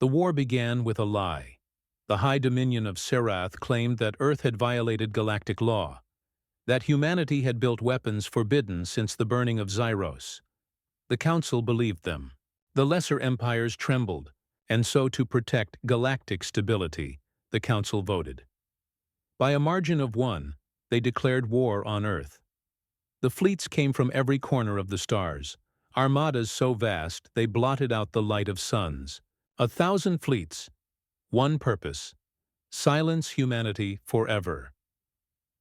The war began with a lie. The High Dominion of Serath claimed that Earth had violated galactic law, that humanity had built weapons forbidden since the burning of Zyros. The Council believed them. The lesser empires trembled, and so to protect galactic stability, the Council voted. By a margin of 1, they declared war on Earth. The fleets came from every corner of the stars, armadas so vast they blotted out the light of suns. 1,000 fleets, one purpose: silence humanity forever.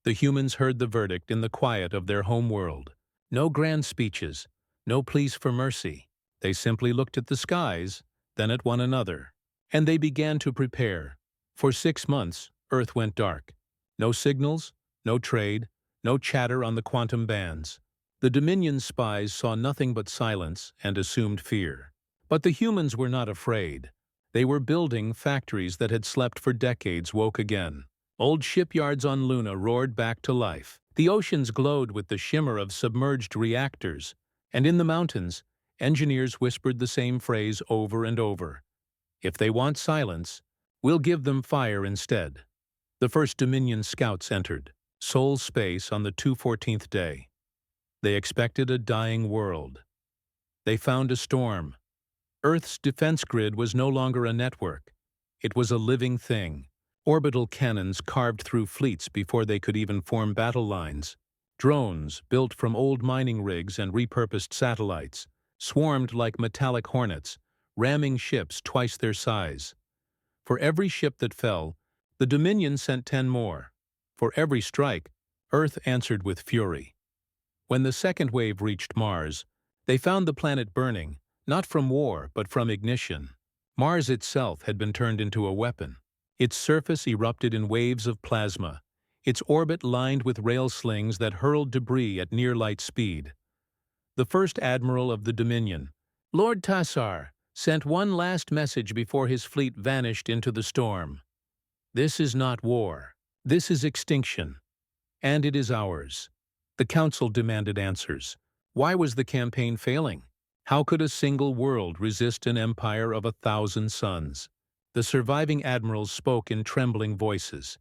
The humans heard the verdict in the quiet of their home world. No grand speeches, no pleas for mercy. They simply looked at the skies, then at one another. And they began to prepare. For 6 months, Earth went dark. No signals, no trade, no chatter on the quantum bands. The Dominion spies saw nothing but silence and assumed fear. But the humans were not afraid. They were building factories that had slept for decades woke again. Old shipyards on Luna roared back to life. The oceans glowed with the shimmer of submerged reactors. And in the mountains, engineers whispered the same phrase over and over. If they want silence, we'll give them fire instead. The first Dominion scouts entered Sol space on the 214th day. They expected a dying world. They found a storm. Earth's defense grid was no longer a network. It was a living thing. Orbital cannons carved through fleets before they could even form battle lines. Drones, built from old mining rigs and repurposed satellites, swarmed like metallic hornets, ramming ships twice their size. For every ship that fell, the Dominion sent 10 more. For every strike, Earth answered with fury. When the second wave reached Mars, they found the planet burning, not from war but from ignition. Mars itself had been turned into a weapon. Its surface erupted in waves of plasma, its orbit lined with rail slings that hurled debris at near-light speed. The first admiral of the Dominion, Lord Tassar, sent one last message before his fleet vanished into the storm. This is not war. This is extinction. And it is ours. The Council demanded answers. Why was the campaign failing? How could a single world resist an empire of 1,000 suns? The surviving admirals spoke in trembling voices.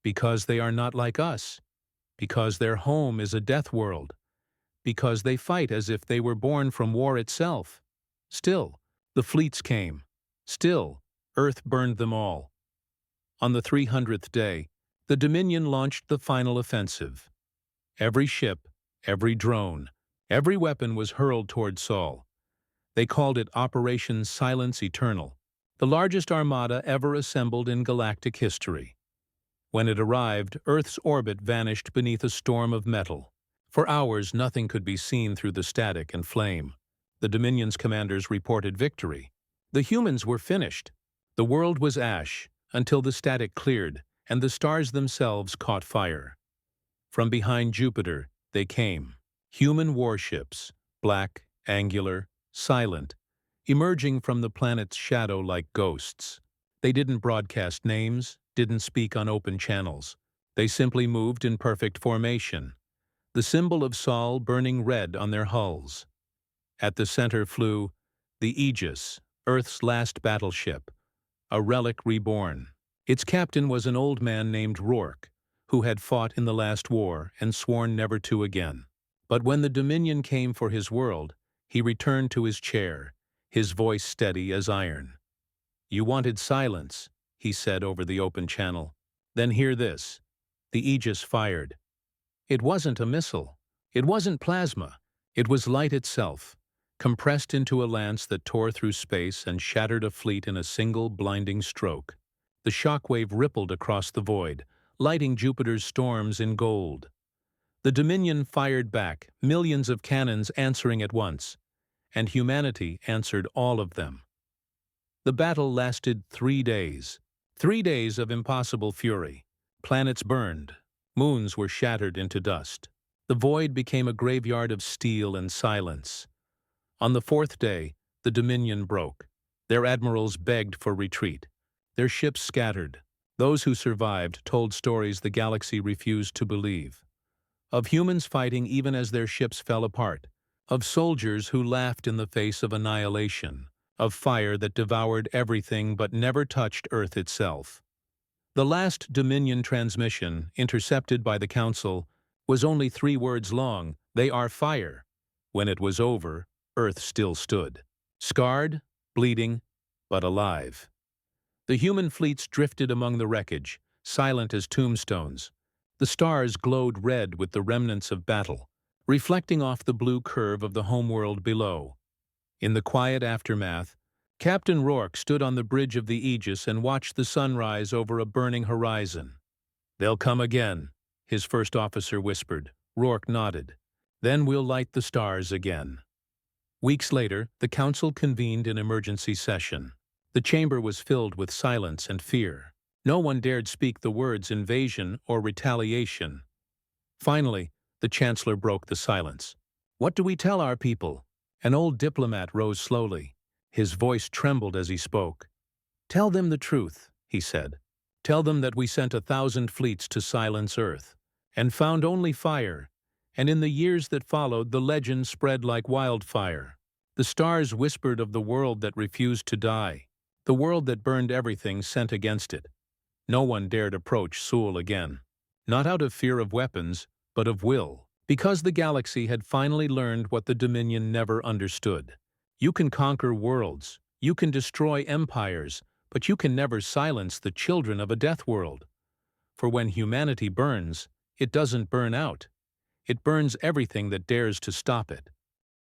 Because they are not like us. Because their home is a death world. Because they fight as if they were born from war itself. Still, the fleets came. Still, Earth burned them all. On the 300th day, the Dominion launched the final offensive. Every ship, every drone, every weapon was hurled toward Sol. They called it Operation Silence Eternal, the largest armada ever assembled in galactic history. When it arrived, Earth's orbit vanished beneath a storm of metal. For hours, nothing could be seen through the static and flame. The Dominion's commanders reported victory. The humans were finished. The world was ash, until the static cleared and the stars themselves caught fire. From behind Jupiter, they came. Human warships, black, angular, silent, emerging from the planet's shadow like ghosts. They didn't broadcast names, didn't speak on open channels. They simply moved in perfect formation, the symbol of Sol burning red on their hulls. At the center flew the Aegis, Earth's last battleship, a relic reborn. Its captain was an old man named Rourke, who had fought in the last war and sworn never to again. But when the Dominion came for his world, he returned to his chair, his voice steady as iron. "You wanted silence," he said over the open channel. "Then hear this." The Aegis fired. It wasn't a missile. It wasn't plasma. It was light itself, compressed into a lance that tore through space and shattered a fleet in a single blinding stroke. The shockwave rippled across the void, lighting Jupiter's storms in gold. The Dominion fired back, millions of cannons answering at once, and humanity answered all of them. The battle lasted 3 days. 3 days of impossible fury. Planets burned. Moons were shattered into dust. The void became a graveyard of steel and silence. On the 4th day, the Dominion broke. Their admirals begged for retreat. Their ships scattered. Those who survived told stories the galaxy refused to believe. Of humans fighting even as their ships fell apart. Of soldiers who laughed in the face of annihilation. of fire that devoured everything but never touched Earth itself. The last Dominion transmission, intercepted by the Council, was only 3 words long: "They are fire." When it was over, Earth still stood. Scarred, bleeding, but alive. The human fleets drifted among the wreckage, silent as tombstones. The stars glowed red with the remnants of battle, reflecting off the blue curve of the homeworld below. In the quiet aftermath, Captain Rourke stood on the bridge of the Aegis and watched the sun rise over a burning horizon. "They'll come again," his first officer whispered. Rourke nodded. "Then we'll light the stars again." Weeks later, the Council convened an emergency session. The chamber was filled with silence and fear. No one dared speak the words invasion or retaliation. Finally, the Chancellor broke the silence. "What do we tell our people?" An old diplomat rose slowly. His voice trembled as he spoke. "Tell them the truth," he said. "Tell them that we sent 1,000 fleets to silence Earth, and found only fire, and in the years that followed the legend spread like wildfire. The stars whispered of the world that refused to die, the world that burned everything sent against it. No one dared approach Seoul again, not out of fear of weapons, but of will, because the galaxy had finally learned what the Dominion never understood. You can conquer worlds, you can destroy empires, but you can never silence the children of a death world. For when humanity burns, it doesn't burn out. It burns everything that dares to stop it."